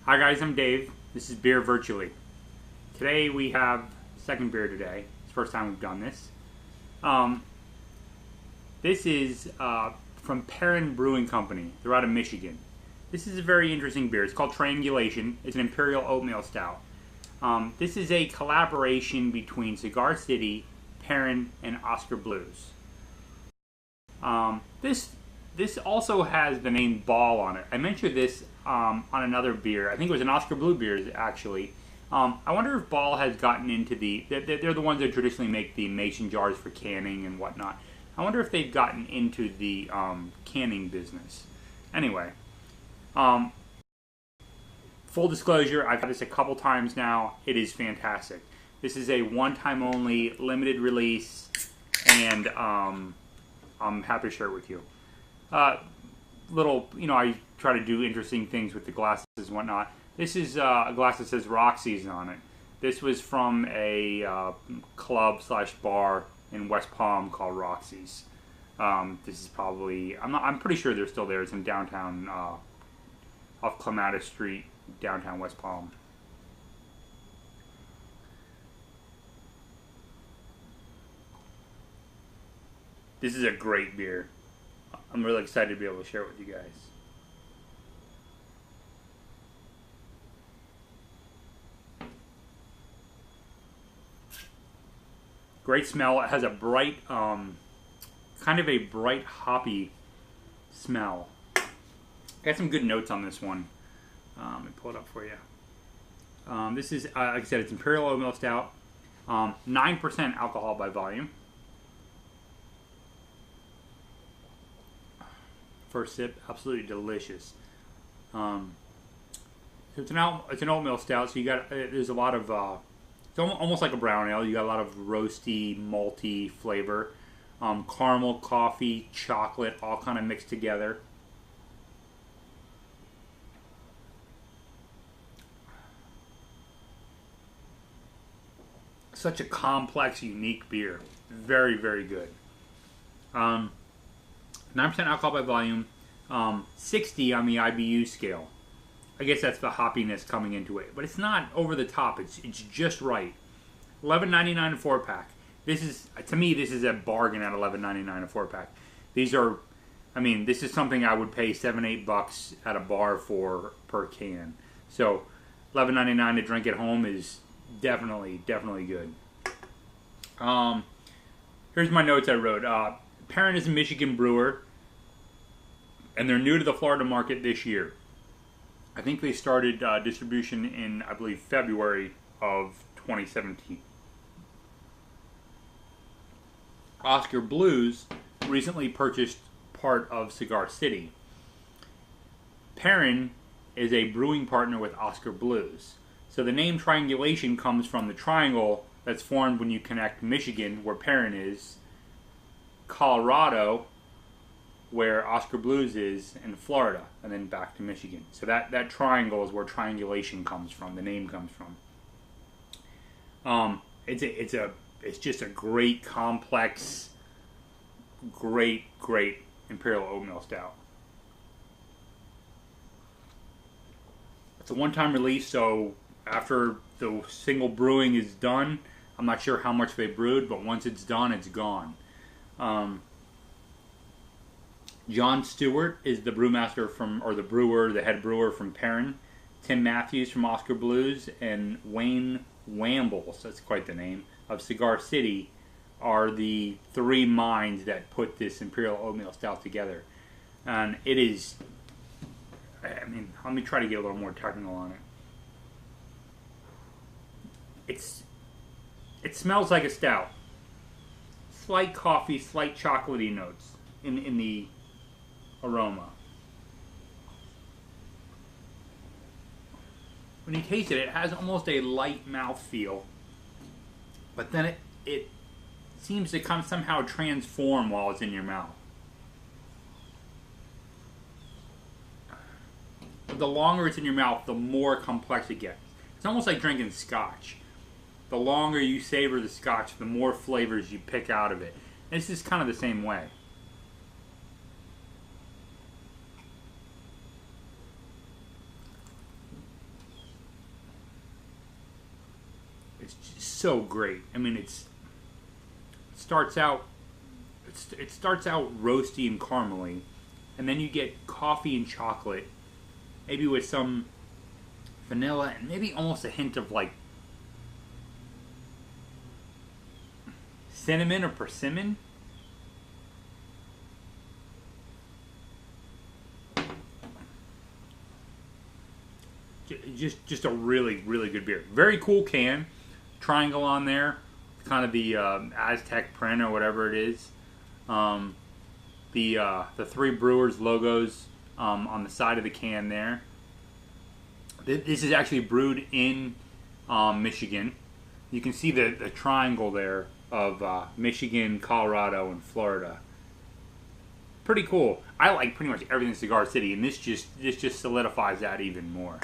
Hi guys, I'm Dave. This is Beer Virtually. Today we have second beer today. It's the first time we've done this. This is from Perrin Brewing Company. They're out of Michigan. This is a very interesting beer. It's called Triangulation. It's an Imperial Oatmeal Stout. This is a collaboration between Cigar City, Perrin, and Oskar Blues. This also has the name Ball on it. I mentioned this on another beer. I think it was an Oskar Blue beer, actually. I wonder if Ball has gotten into they're the ones that traditionally make the mason jars for canning and whatnot. I wonder if they've gotten into the canning business. Anyway, full disclosure, I've had this a couple times now. It is fantastic. This is a one-time only, limited release, and I'm happy to share it with you. I try to do interesting things with the glasses and whatnot. This is a glass that says Roxy's on it. This was from a club/bar in West Palm called Roxy's. This is probably, I'm pretty sure they're still there. It's in downtown, off Clematis Street, downtown West Palm. This is a great beer. I'm really excited to be able to share it with you guys. Great smell. It has a bright, kind of a bright hoppy smell. Got some good notes on this one. Let me pull it up for you. This is, like I said, it's Imperial Oatmeal Stout. 9% alcohol by volume. First sip, absolutely delicious. So it's an oatmeal stout. So you got there's a lot of it's almost like a brown ale. You got a lot of roasty, malty flavor, caramel, coffee, chocolate, all kind of mixed together. Such a complex, unique beer. Very, very good. 9% alcohol by volume, 60 on the IBU scale. I guess that's the hoppiness coming into it, but it's not over the top. It's just right. $11.99 a 4-pack. This is, to me, this is a bargain at $11.99 a 4-pack. These are, this is something I would pay $7-8 at a bar for per can. So $11.99 to drink at home is definitely good. Here's my notes I wrote. Perrin is a Michigan brewer, and they're new to the Florida market this year. I think they started distribution in, I believe, February of 2017. Oskar Blues recently purchased part of Cigar City. Perrin is a brewing partner with Oskar Blues. So the name Triangulation comes from the triangle that's formed when you connect Michigan, where Perrin is, Colorado, where Oskar Blues is, in Florida, and then back to Michigan. So that triangle is where Triangulation comes from. The name comes from. It's just a great, complex, great Imperial Oatmeal Stout. It's a one-time release, so after the single brewing is done, I'm not sure how much they brewed, but once it's done, it's gone. John Stewart is the brewmaster the head brewer from Perrin. Tim Matthews from Oskar Blues and Wayne Wambles, that's quite the name, of Cigar City are the three minds that put this Imperial Oatmeal Stout together. And it is, let me try to get a little more technical on it. It smells like a stout. Slight coffee, slight chocolatey notes in the aroma. When you taste it, it has almost a light mouthfeel, but then it seems to somehow transform while it's in your mouth. The longer it's in your mouth, the more complex it gets. It's almost like drinking scotch. The longer you savor the scotch, the more flavors you pick out of it. This is kind of the same way. It's just so great. I mean, it starts out roasty and caramely, and then you get coffee and chocolate, maybe with some vanilla and maybe almost a hint of like cinnamon or persimmon. Just a really, really good beer. Very cool can. Triangle on there. Kind of the Aztec print or whatever it is. The 3 Brewers logos on the side of the can there. This is actually brewed in Michigan. You can see the triangle there of Michigan, Colorado, and Florida. Pretty cool. I like pretty much everything Cigar City, and this just solidifies that even more.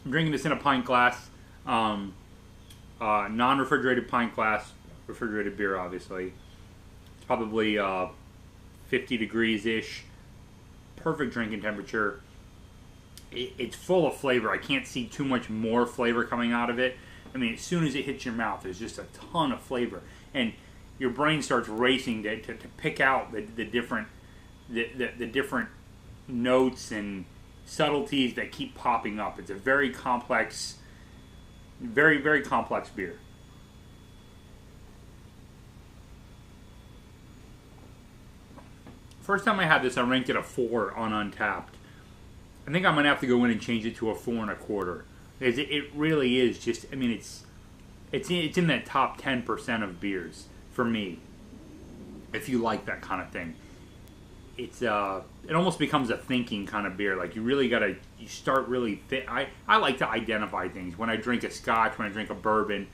I'm drinking this in a pint glass, non-refrigerated pint glass, refrigerated beer obviously. It's probably 50 degrees-ish, perfect drinking temperature. It's full of flavor. I can't see too much more flavor coming out of it. I mean, as soon as it hits your mouth, there's just a ton of flavor. And your brain starts racing to pick out the different notes and subtleties that keep popping up. It's a very complex, very, very complex beer. First time I had this, I ranked it a 4 on Untapped. I think I'm going to have to go in and change it to a 4 1/4. Because it really is just, I mean, it's in that top 10% of beers for me. If you like that kind of thing. It almost becomes a thinking kind of beer. Like you really gotta, you start really I like to identify things. When I drink a scotch, when I drink a bourbon,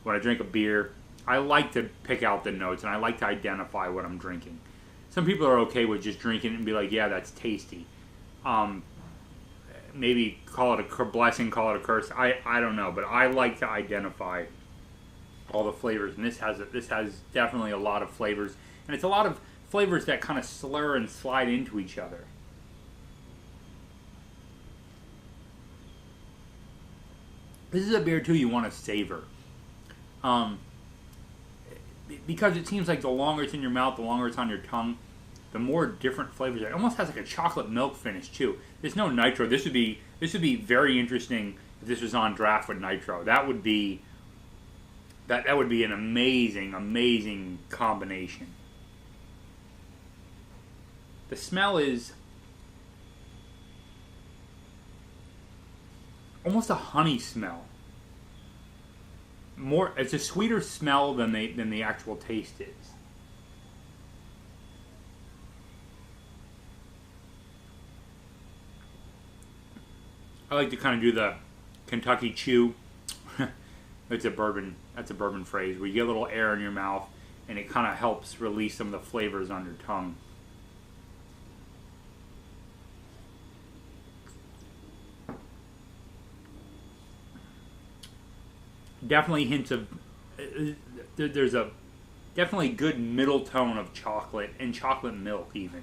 when I drink a beer, I like to pick out the notes and I like to identify what I'm drinking. Some people are okay with just drinking it and be like, yeah, that's tasty. Maybe call it a blessing, call it a curse. I don't know, but I like to identify all the flavors, and this has definitely a lot of flavors, and it's a lot of flavors that kind of slur and slide into each other. This is a beer too you want to savor, because it seems like the longer it's in your mouth, the longer it's on your tongue, the more different flavors. It almost has like a chocolate milk finish too. There's no nitro. This would be very interesting if this was on draft with nitro. That would be an amazing combination. The smell is almost a honey smell. It's a sweeter smell than the actual taste is. I like to kind of do the Kentucky chew. That's a bourbon phrase where you get a little air in your mouth and it kind of helps release some of the flavors on your tongue. Definitely hints of there's a definitely good middle tone of chocolate and chocolate milk even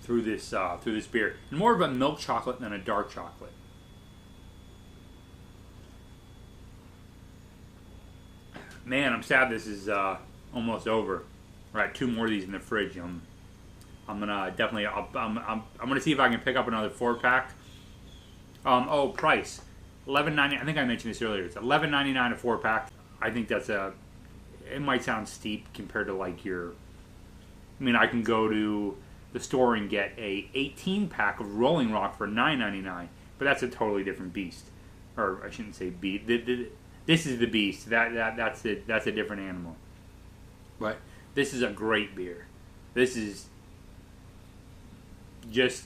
through this beer, and more of a milk chocolate than a dark chocolate. Man, I'm sad this is almost over. Right, 2 more of these in the fridge. I'm gonna definitely I'm gonna see if I can pick up another 4-pack. Price. $11.90. I think I mentioned this earlier. It's $11.99 a 4-pack. I think that's it might sound steep compared to like your. I mean, I can go to the store and get a 18-pack of Rolling Rock for $9.99, but that's a totally different beast. Or I shouldn't say beast. This is the beast. That's a different animal. But this is a great beer. This is just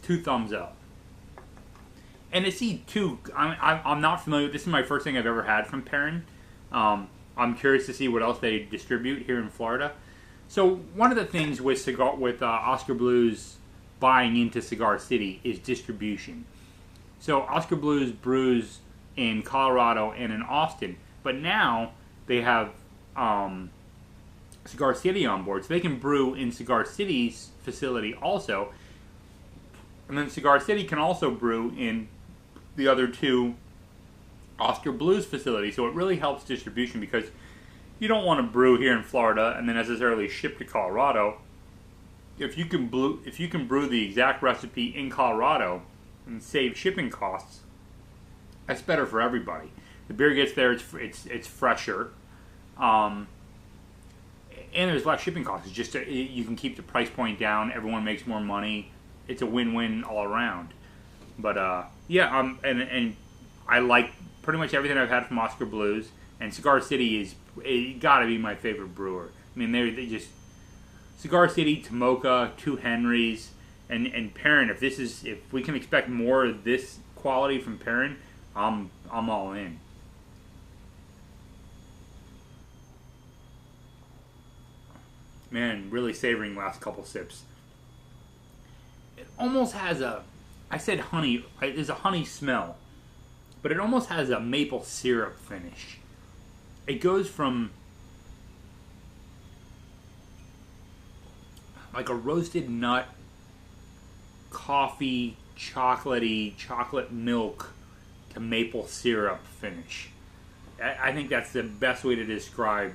2 thumbs up. And to see too, I'm not familiar with this. Is my first thing I've ever had from Perrin. I'm curious to see what else they distribute here in Florida. So one of the things with Oskar Blues buying into Cigar City is distribution. So Oskar Blues brews in Colorado and in Austin, but now they have Cigar City on board, so they can brew in Cigar City's facility also. And then Cigar City can also brew in the other two Oskar Blues facilities. So it really helps distribution, because you don't want to brew here in Florida and then necessarily ship to Colorado. If you can brew the exact recipe in Colorado and save shipping costs, that's better for everybody. The beer gets there; it's fresher, and there's less shipping costs. It's just you can keep the price point down. Everyone makes more money. It's a win-win all around. But yeah, and I like pretty much everything I've had from Oskar Blues, and Cigar City is got to be my favorite brewer. I mean, they just Cigar City, Tomoka, 2 Henrys, and Perrin. If we can expect more of this quality from Perrin, I'm all in. Man, really savoring last couple sips. It almost has I said honey, there's a honey smell, but it almost has a maple syrup finish. It goes from like a roasted nut, coffee, chocolatey, chocolate milk to maple syrup finish. I think that's the best way to describe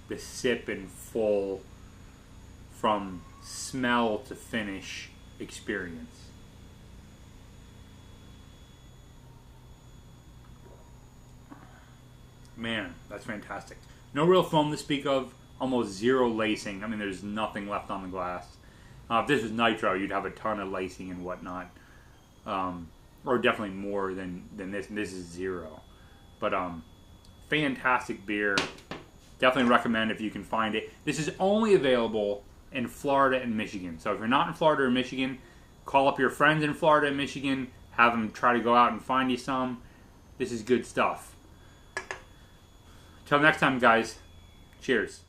the sip in full, from smell to finish experience. Man, that's fantastic. No real foam to speak of, almost zero lacing. I mean, there's nothing left on the glass. If this was nitro, you'd have a ton of lacing and whatnot. Or definitely more than this. And this is zero. But fantastic beer. Definitely recommend if you can find it. This is only available in Florida and Michigan. So if you're not in Florida or Michigan, call up your friends in Florida and Michigan. Have them try to go out and find you some. This is good stuff. Till next time, guys. Cheers.